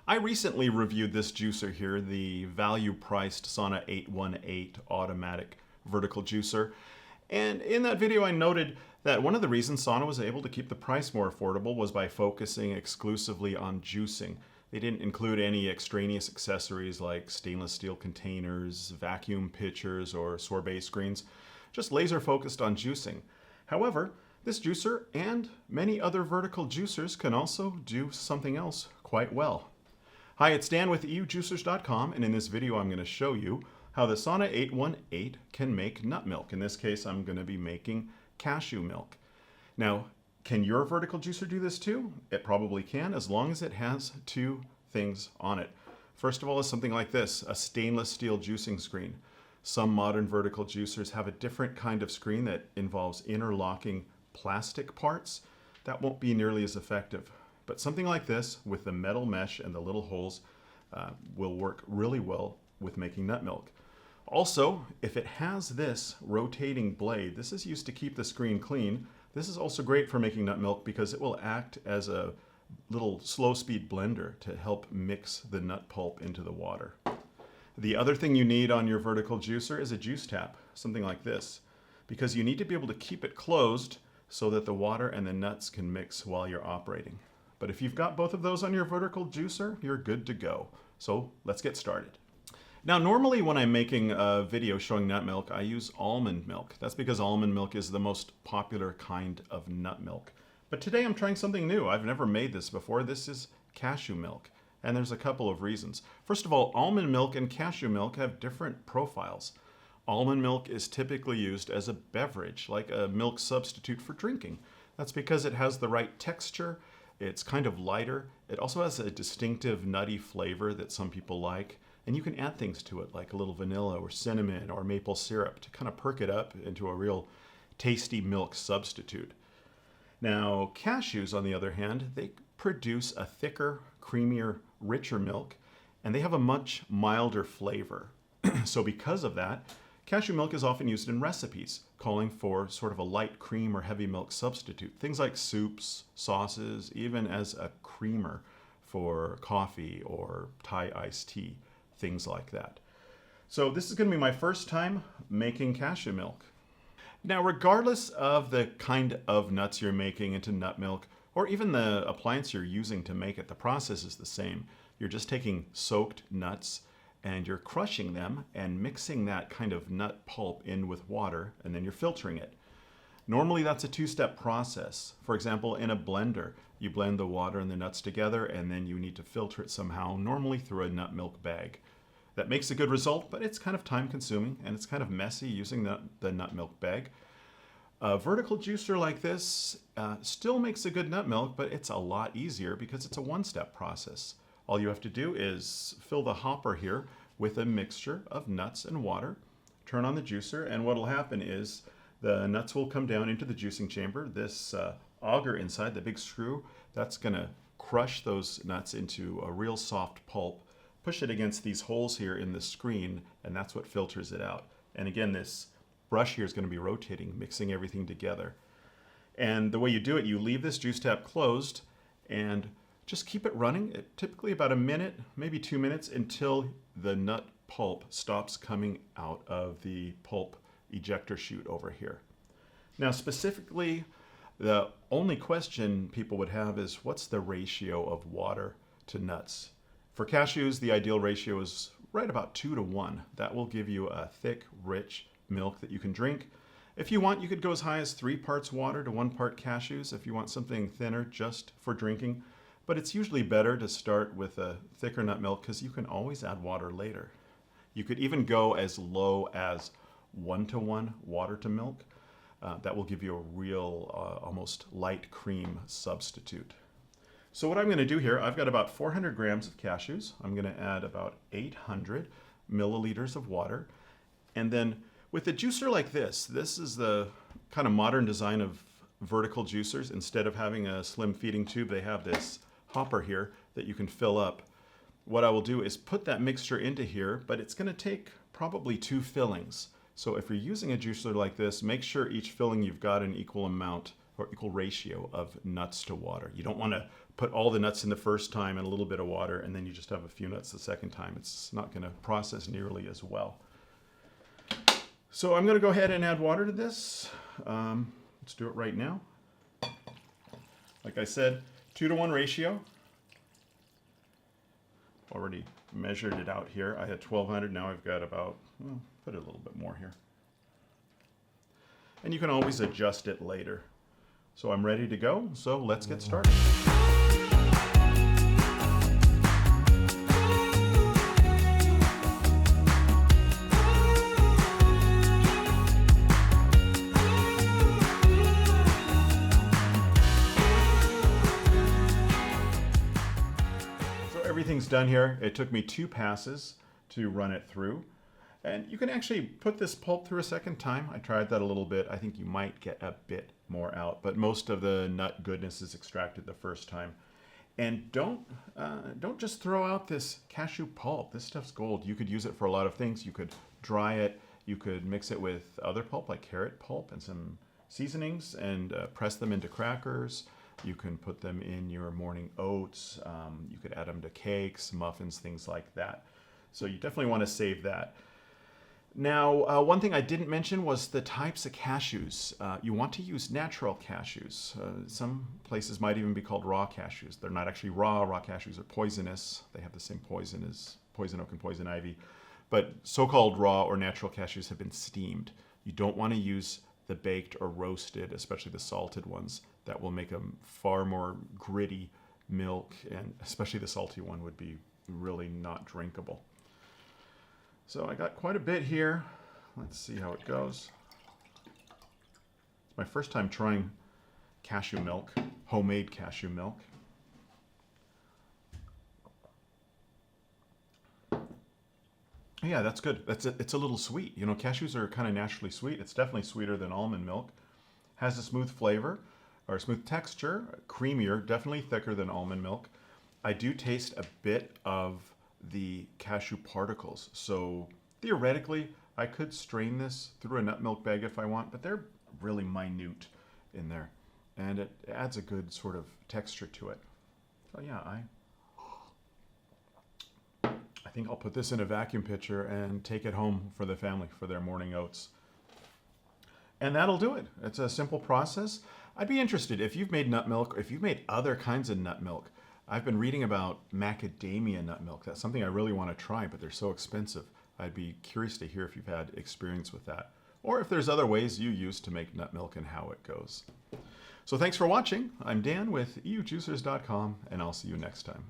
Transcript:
I recently reviewed this juicer here, the value-priced Sauna 818 automatic vertical juicer. And in that video I noted that one of the reasons Sauna was able to keep the price more affordable was by focusing exclusively on juicing. They didn't include any extraneous accessories like stainless steel containers, vacuum pitchers, or sorbet screens, just laser focused on juicing. However, this juicer and many other vertical juicers can also do something else quite well. Hi, it's Dan with EUJUICERS.COM, and in this video I'm going to show you how the Sauna 818 can make nut milk. In this case, I'm going to be making cashew milk. Now, can your vertical juicer do this too? It probably can, as long as it has two things on it. First of all is something like this, a stainless steel juicing screen. Some modern vertical juicers have a different kind of screen that involves interlocking plastic parts. That won't be nearly as effective. But something like this with the metal mesh and the little holes will work really well with making nut milk. Also, if it has this rotating blade, this is used to keep the screen clean. This is also great for making nut milk because it will act as a little slow speed blender to help mix the nut pulp into the water. The other thing you need on your vertical juicer is a juice tap, something like this, because you need to be able to keep it closed so that the water and the nuts can mix while you're operating. But if you've got both of those on your vertical juicer, you're good to go. So let's get started. Now, normally when I'm making a video showing nut milk, I use almond milk. That's because almond milk is the most popular kind of nut milk. But today I'm trying something new. I've never made this before. This is cashew milk. And there's a couple of reasons. First of all, almond milk and cashew milk have different profiles. Almond milk is typically used as a beverage, like a milk substitute for drinking. That's because it has the right texture. It's kind of lighter. It also has a distinctive nutty flavor that some people like. And you can add things to it like a little vanilla or cinnamon or maple syrup to kind of perk it up into a real tasty milk substitute. Now, cashews, on the other hand, they produce a thicker, creamier, richer milk, and they have a much milder flavor. So because of that, cashew milk is often used in recipes, calling for sort of a light cream or heavy milk substitute. Things like soups, sauces, even as a creamer for coffee or Thai iced tea, things like that. So this is going to be my first time making cashew milk. Now, regardless of the kind of nuts you're making into nut milk, or even the appliance you're using to make it, the process is the same. You're just taking soaked nuts and you're crushing them and mixing that kind of nut pulp in with water, and then you're filtering it. Normally that's a two-step process. For example, in a blender, you blend the water and the nuts together and then you need to filter it somehow, normally through a nut milk bag. That makes a good result, but it's kind of time consuming and it's kind of messy using the nut milk bag. A vertical juicer like this still makes a good nut milk, but it's a lot easier because it's a one-step process. All you have to do is fill the hopper here with a mixture of nuts and water, turn on the juicer, and what will happen is the nuts will come down into the juicing chamber. This auger inside, the big screw, that's going to crush those nuts into a real soft pulp, push it against these holes here in the screen, and that's what filters it out. And again, this brush here is going to be rotating, mixing everything together. And the way you do it, you leave this juice tap closed and just keep it running, typically about a minute, maybe 2 minutes, until the nut pulp stops coming out of the pulp ejector chute over here. Now, specifically, the only question people would have is what's the ratio of water to nuts? For cashews, the ideal ratio is right about 2 to 1. That will give you a thick, rich milk that you can drink. If you want, you could go as high as 3 parts water to 1 part cashews if you want something thinner just for drinking. But it's usually better to start with a thicker nut milk because you can always add water later. You could even go as low as 1 to 1 water to milk. That will give you a real almost light cream substitute. So what I'm going to do here, I've got about 400 grams of cashews. I'm going to add about 800 milliliters of water. And then with a juicer like this is the kind of modern design of vertical juicers. Instead of having a slim feeding tube, they have this hopper here that you can fill up. What I will do is put that mixture into here, but it's going to take probably 2 fillings. So if you're using a juicer like this, make sure each filling you've got an equal amount or equal ratio of nuts to water. You don't want to put all the nuts in the first time and a little bit of water, and then you just have a few nuts the second time. It's not going to process nearly as well. So I'm going to go ahead and add water to this. Let's do it right now. Like I said, 2-to-1 ratio. Already measured it out here. I had 1,200, now I've got about, well, put a little bit more here. And you can always adjust it later. So I'm ready to go, so let's get started. Everything's done here. It took me 2 passes to run it through. And you can actually put this pulp through a second time. I tried that a little bit. I think you might get a bit more out, but most of the nut goodness is extracted the first time. And don't just throw out this cashew pulp. This stuff's gold. You could use it for a lot of things. You could dry it. You could mix it with other pulp like carrot pulp and some seasonings and press them into crackers. You can put them in your morning oats. You could add them to cakes, muffins, things like that. So you definitely want to save that. Now, one thing I didn't mention was the types of cashews. You want to use natural cashews. Some places might even be called raw cashews. They're not actually raw. Raw cashews are poisonous. They have the same poison as poison oak and poison ivy. But so-called raw or natural cashews have been steamed. You don't want to use the baked or roasted, especially the salted ones. That will make a far more gritty milk, and especially the salty one would be really not drinkable. So I got quite a bit here. Let's see how it goes. It's my first time trying cashew milk, homemade cashew milk. Yeah, that's good. It's a little sweet. You know, cashews are kind of naturally sweet. It's definitely sweeter than almond milk. Has a smooth flavor, or smooth texture, creamier, definitely thicker than almond milk. I do taste a bit of the cashew particles. So theoretically, I could strain this through a nut milk bag if I want, but they're really minute in there. And it adds a good sort of texture to it. So yeah, I think I'll put this in a vacuum pitcher and take it home for the family for their morning oats. And that'll do it. It's a simple process. I'd be interested if you've made nut milk, or if you've made other kinds of nut milk. I've been reading about macadamia nut milk. That's something I really want to try, but they're so expensive. I'd be curious to hear if you've had experience with that, or if there's other ways you use to make nut milk and how it goes. So thanks for watching. I'm Dan with EUJUICERS.COM, and I'll see you next time.